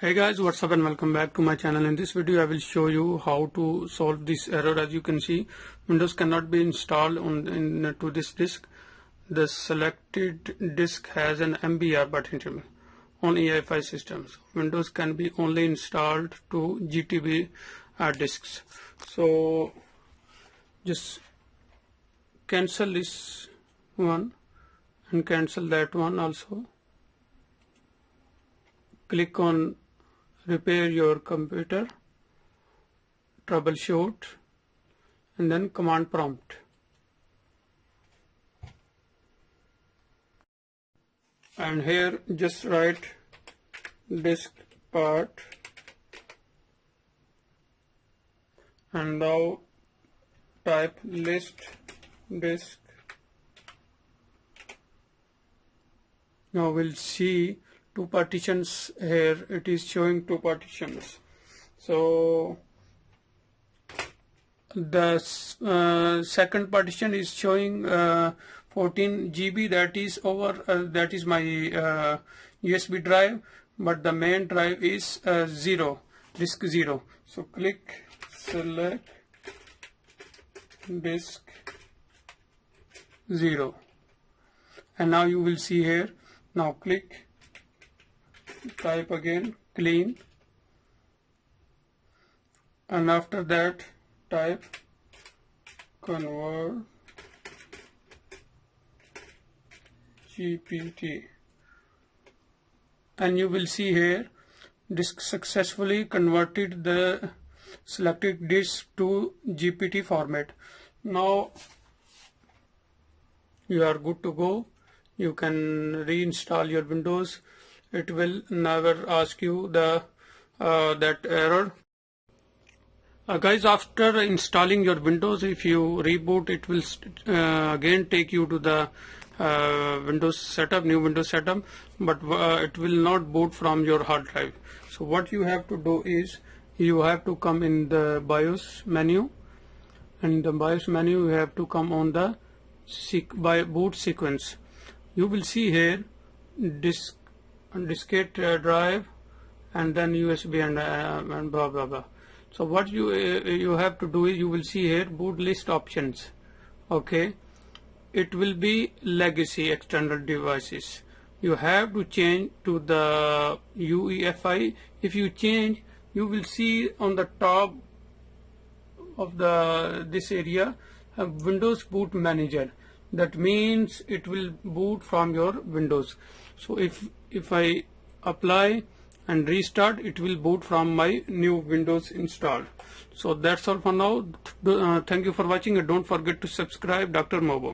Hey guys, what's up and welcome back to my channel. In this video I will show you how to solve this error. As you can see, Windows cannot be installed to this disk. The selected disk has an MBR partition on EFI systems. Windows can be only installed to GTB disks. So just cancel this one and cancel that one also. Click on repair your computer, troubleshoot, and then command prompt. And here just write disk part, and now type list disk. Now we'll see two partitions here. It is showing two partitions. So the second partition is showing 14 GB. That is that is my USB drive, but the main drive is disk 0. So click select disk 0, and now you will see here. Now click, type again clean, and after that type convert GPT, and you will see here disk successfully converted the selected disk to GPT format. Now you are good to go. You can reinstall your Windows. It will never ask you that error. Guys, after installing your Windows, if you reboot, it will again take you to the Windows setup, new Windows setup, but it will not boot from your hard drive. So what you have to do is you have to come in the BIOS menu, and in the BIOS menu you have to come on the boot sequence. You will see here diskette drive, and then USB and blah blah blah. So what you have to do is you will see here boot list options. Okay, it will be legacy external devices. You have to change to the UEFI. If you change, you will see on the top of this area a Windows Boot Manager. That means it will boot from your Windows. So if I apply and restart, it will boot from my new Windows installed. So that's all for now. Thank you for watching, and don't forget to subscribe Dr. Mobo.